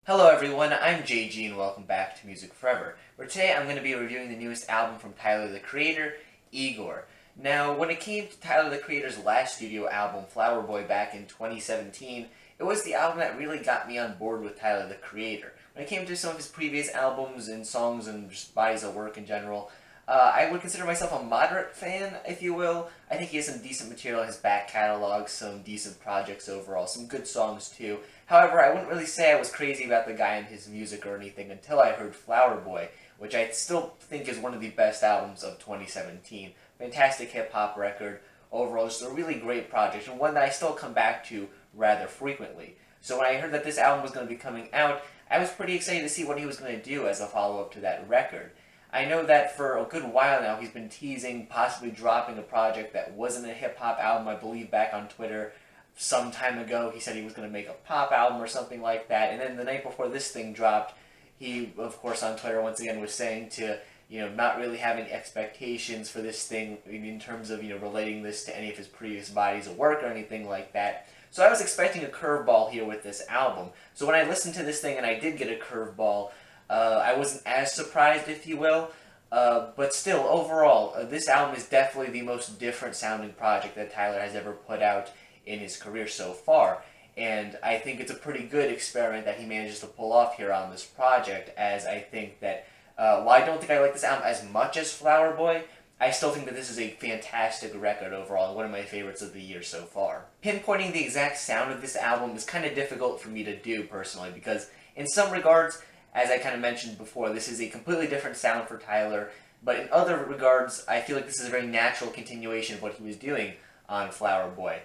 Hello everyone, I'm JG and welcome back to Music Forever, where today I'm going to be reviewing the newest album from Tyler the Creator, Igor. Now, when it came to Tyler the Creator's last studio album, Flower Boy, back in 2017, it was the album that really got me on board with Tyler the Creator. When it came to some of his previous albums and songs and just bodies of work in general, I would consider myself a moderate fan, if you will. I think he has some decent material in his back catalog, some decent projects overall, some good songs too. However, I wouldn't really say I was crazy about the guy and his music or anything until I heard Flower Boy, which I still think is one of the best albums of 2017. Fantastic hip-hop record, overall just a really great project, and one that I still come back to rather frequently. So when I heard that this album was going to be coming out, I was pretty excited to see what he was going to do as a follow-up to that record. I know that for a good while now he's been teasing possibly dropping a project that wasn't a hip-hop album. I believe back on Twitter some time ago he said he was going to make a pop album or something like that, and then the night before this thing dropped, he, of course, on Twitter once again was saying to, not really having expectations for this thing in terms of, relating this to any of his previous bodies of work or anything like that. So I was expecting a curveball here with this album. So when I listened to this thing and I did get a curveball, I wasn't as surprised, if you will, but still, overall, this album is definitely the most different sounding project that Tyler has ever put out in his career so far, and I think it's a pretty good experiment that he manages to pull off here on this project, as I think that, while I don't think I like this album as much as Flower Boy, I still think that this is a fantastic record overall, and one of my favorites of the year so far. Pinpointing the exact sound of this album is kind of difficult for me to do, personally, because in some regards, as I kind of mentioned before, this is a completely different sound for Tyler, but in other regards, I feel like this is a very natural continuation of what he was doing on Flower Boy.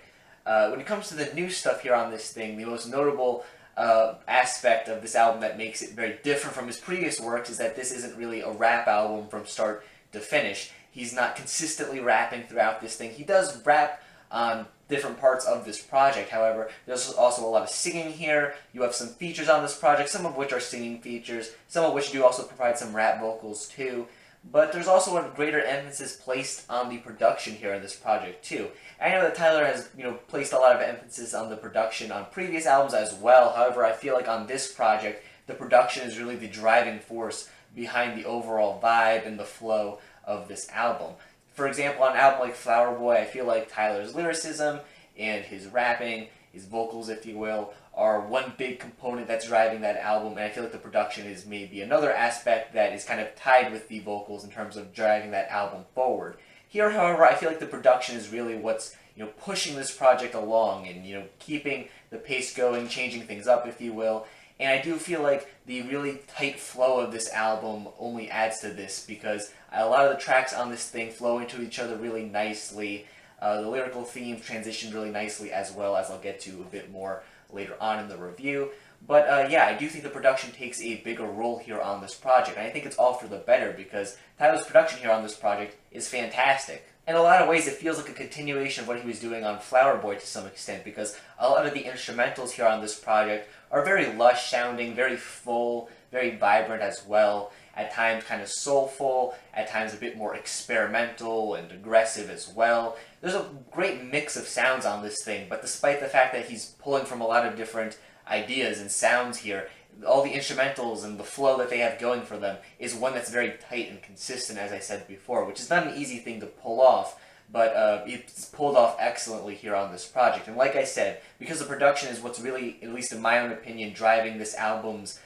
When it comes to the new stuff here on this thing, the most notable aspect of this album that makes it very different from his previous works is that this isn't really a rap album from start to finish. He's not consistently rapping throughout this thing. He does rap on different parts of this project, however, there's also a lot of singing here. You have some features on this project, some of which are singing features, some of which do also provide some rap vocals too. But there's also a greater emphasis placed on the production here in this project too. I know that Tyler has, placed a lot of emphasis on the production on previous albums as well. However, I feel like on this project, the production is really the driving force behind the overall vibe and the flow of this album. For example, on an album like Flower Boy, I feel like Tyler's lyricism and his rapping, his vocals, if you will, are one big component that's driving that album, and I feel like the production is maybe another aspect that is kind of tied with the vocals in terms of driving that album forward. Here, however, I feel like the production is really what's pushing this project along and keeping the pace going, changing things up, if you will. And I do feel like the really tight flow of this album only adds to this because a lot of the tracks on this thing flow into each other really nicely. The lyrical themes transition really nicely as well, as I'll get to a bit more later on in the review. But yeah, I do think the production takes a bigger role here on this project, and I think it's all for the better because Tyler's production here on this project is fantastic. In a lot of ways, it feels like a continuation of what he was doing on Flower Boy to some extent, because a lot of the instrumentals here on this project are very lush sounding, very full, very vibrant as well, at times kind of soulful, at times a bit more experimental and aggressive as well. There's a great mix of sounds on this thing, but despite the fact that he's pulling from a lot of different ideas and sounds here, all the instrumentals and the flow that they have going for them is one that's very tight and consistent, as I said before, which is not an easy thing to pull off, but it's pulled off excellently here on this project. And like I said, because the production is what's really, at least in my own opinion, driving this album's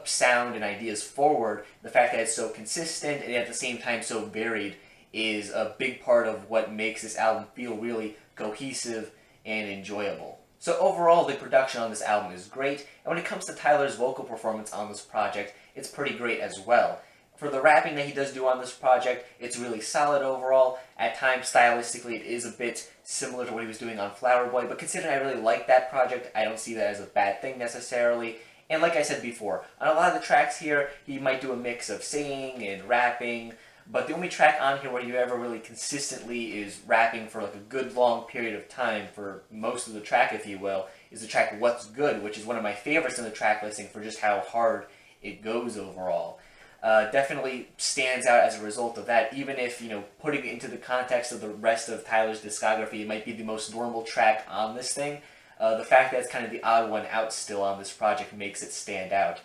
sound and ideas forward, the fact that it's so consistent and at the same time so varied is a big part of what makes this album feel really cohesive and enjoyable. So overall, the production on this album is great, and when it comes to Tyler's vocal performance on this project, it's pretty great as well. For the rapping that he does do on this project, it's really solid overall. At times, stylistically, it is a bit similar to what he was doing on Flower Boy, but considering I really like that project, I don't see that as a bad thing necessarily. And like I said before, on a lot of the tracks here, he might do a mix of singing and rapping, but the only track on here where you ever really consistently is rapping for like a good long period of time for most of the track, if you will, is the track What's Good, which is one of my favorites in the track listing for just how hard it goes overall. Definitely stands out as a result of that, even if, putting it into the context of the rest of Tyler's discography, it might be the most normal track on this thing. The fact that it's kind of the odd one out still on this project makes it stand out.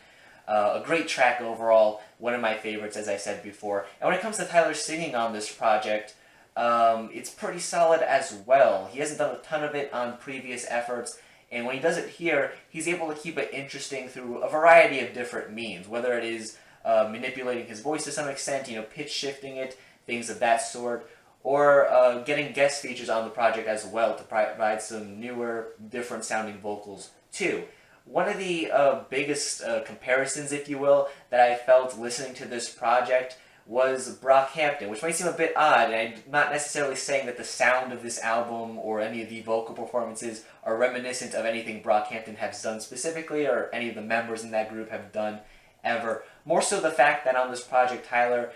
A great track overall, one of my favorites, as I said before. And when it comes to Tyler singing on this project, it's pretty solid as well. He hasn't done a ton of it on previous efforts, and when he does it here, he's able to keep it interesting through a variety of different means, whether it is manipulating his voice to some extent, pitch shifting it, things of that sort, or getting guest features on the project as well to provide some newer, different sounding vocals too. One of the biggest comparisons, if you will, that I felt listening to this project was Brockhampton, which might seem a bit odd, and I'm not necessarily saying that the sound of this album or any of the vocal performances are reminiscent of anything Brockhampton has done specifically or any of the members in that group have done ever. More so the fact that on this project Tyler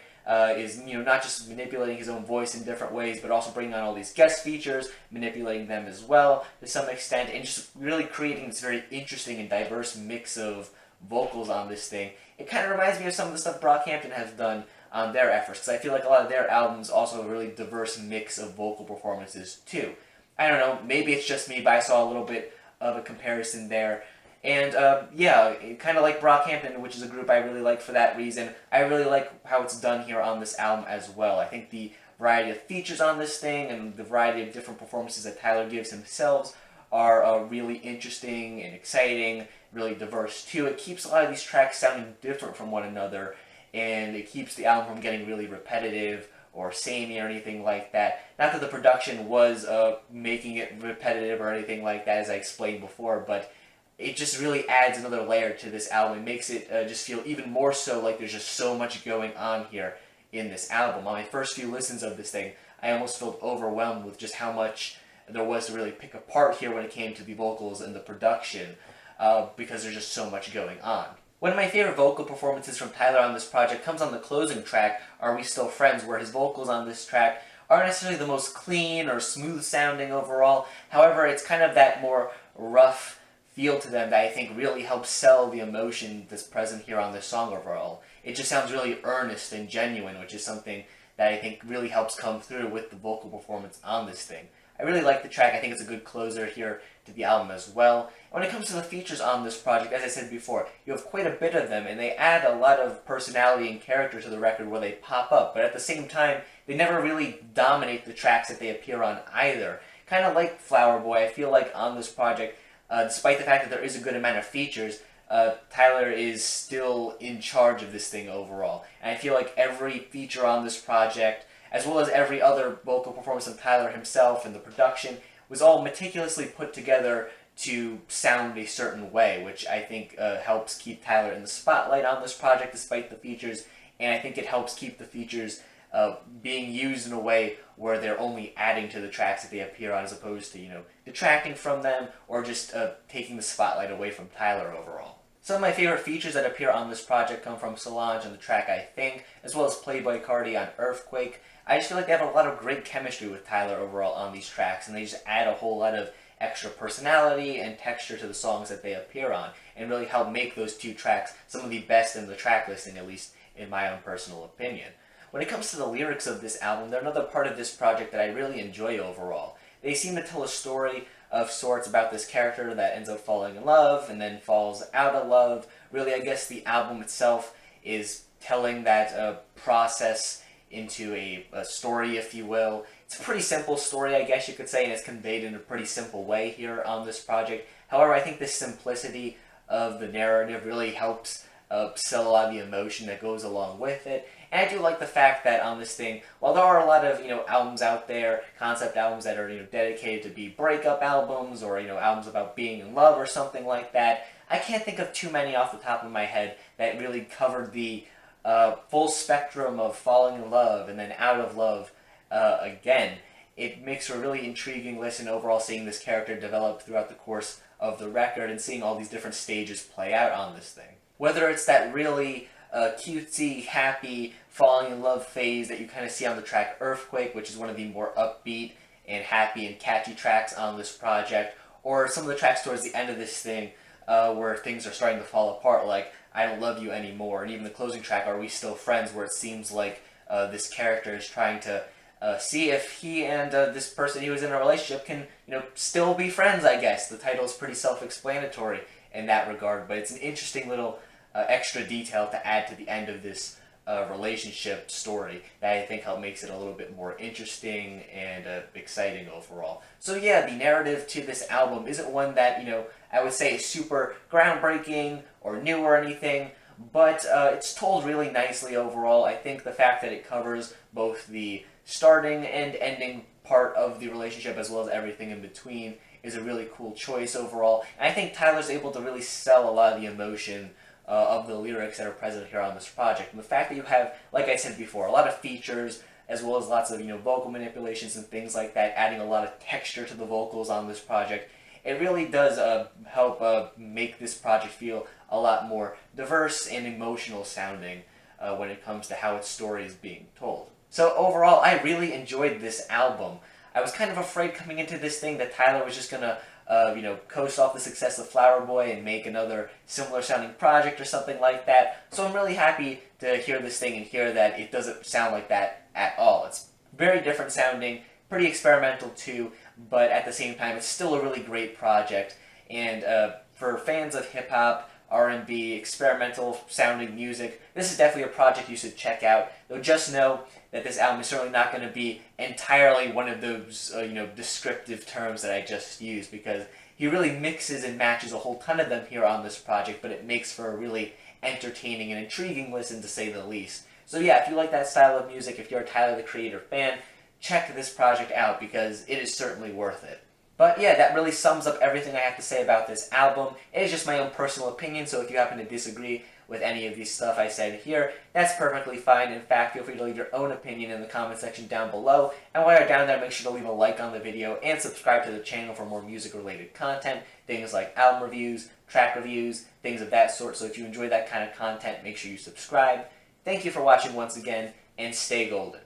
is not just manipulating his own voice in different ways, but also bringing on all these guest features, manipulating them as well to some extent, and just really creating this very interesting and diverse mix of vocals on this thing. It kind of reminds me of some of the stuff Brockhampton has done on their efforts, because I feel like a lot of their albums also have a really diverse mix of vocal performances too. I don't know, maybe it's just me, but I saw a little bit of a comparison there. And yeah, kind of like Brockhampton, which is a group I really like for that reason. I really like how it's done here on this album as well. I think the variety of features on this thing and the variety of different performances that Tyler gives himself are really interesting and exciting, really diverse too. It keeps a lot of these tracks sounding different from one another, and it keeps the album from getting really repetitive or samey or anything like that. Not that the production was making it repetitive or anything like that, as I explained before, but it just really adds another layer to this album. It makes it just feel even more so like there's just so much going on here in this album. On my first few listens of this thing, I almost felt overwhelmed with just how much there was to really pick apart here when it came to the vocals and the production, because there's just so much going on. One of my favorite vocal performances from Tyler on this project comes on the closing track, Are We Still Friends, where his vocals on this track aren't necessarily the most clean or smooth sounding overall. However, it's kind of that more rough feel to them that I think really helps sell the emotion that's present here on this song overall. It just sounds really earnest and genuine, which is something that I think really helps come through with the vocal performance on this thing. I really like the track. I think it's a good closer here to the album as well. When it comes to the features on this project, as I said before, you have quite a bit of them, and they add a lot of personality and character to the record where they pop up, but at the same time, they never really dominate the tracks that they appear on either. Kind of like Flower Boy, I feel like on this project, despite the fact that there is a good amount of features, Tyler is still in charge of this thing overall. And I feel like every feature on this project, as well as every other vocal performance of Tyler himself and the production, was all meticulously put together to sound a certain way, which I think helps keep Tyler in the spotlight on this project despite the features, and I think it helps keep the features being used in a way where they're only adding to the tracks that they appear on as opposed to, detracting from them or just taking the spotlight away from Tyler overall. Some of my favorite features that appear on this project come from Solange on the track I Think, as well as Playboy Cardi on Earthquake. I just feel like they have a lot of great chemistry with Tyler overall on these tracks, and they just add a whole lot of extra personality and texture to the songs that they appear on, and really help make those two tracks some of the best in the track listing, at least in my own personal opinion. When it comes to the lyrics of this album, they're another part of this project that I really enjoy overall. They seem to tell a story of sorts about this character that ends up falling in love and then falls out of love. Really, I guess the album itself is telling that process into a story, if you will. It's a pretty simple story, I guess you could say, and it's conveyed in a pretty simple way here on this project. However, I think the simplicity of the narrative really helps sell a lot of the emotion that goes along with it. And I do like the fact that on this thing, while there are a lot of albums out there, concept albums that are dedicated to be breakup albums or albums about being in love or something like that, I can't think of too many off the top of my head that really covered the full spectrum of falling in love and then out of love again. It makes for a really intriguing listen overall, seeing this character develop throughout the course of the record and seeing all these different stages play out on this thing. Whether it's that really cutesy, happy, falling in love phase that you kind of see on the track Earthquake, which is one of the more upbeat and happy and catchy tracks on this project, or some of the tracks towards the end of this thing where things are starting to fall apart, like I Don't Love You Anymore, and even the closing track, Are We Still Friends, where it seems like this character is trying to see if he and this person he was in a relationship can, still be friends, I guess. The title is pretty self-explanatory in that regard, but it's an interesting little extra detail to add to the end of this relationship story that I think makes it a little bit more interesting and exciting overall. So yeah, the narrative to this album isn't one that, I would say is super groundbreaking or new or anything, but it's told really nicely overall. I think the fact that it covers both the starting and ending part of the relationship as well as everything in between is a really cool choice overall. And I think Tyler's able to really sell a lot of the emotion of the lyrics that are present here on this project. And the fact that you have, like I said before, a lot of features as well as lots of vocal manipulations and things like that, adding a lot of texture to the vocals on this project, it really does help make this project feel a lot more diverse and emotional sounding when it comes to how its story is being told. So overall, I really enjoyed this album. I was kind of afraid coming into this thing that Tyler was just gonna, coast off the success of Flower Boy and make another similar sounding project or something like that. So I'm really happy to hear this thing and hear that it doesn't sound like that at all. It's very different sounding, pretty experimental too, but at the same time, it's still a really great project. And for fans of hip-hop, R&B, experimental sounding music, this is definitely a project you should check out. Though just know that this album is certainly not going to be entirely one of those, descriptive terms that I just used, because he really mixes and matches a whole ton of them here on this project, but it makes for a really entertaining and intriguing listen, to say the least. So yeah, if you like that style of music, if you're a Tyler, the Creator fan, check this project out, because it is certainly worth it. But yeah, that really sums up everything I have to say about this album. It is just my own personal opinion, so if you happen to disagree with any of these stuff I said here, that's perfectly fine. In fact, feel free to leave your own opinion in the comment section down below. And while you're down there, make sure to leave a like on the video and subscribe to the channel for more music-related content, things like album reviews, track reviews, things of that sort. So if you enjoy that kind of content, make sure you subscribe. Thank you for watching once again, and stay golden.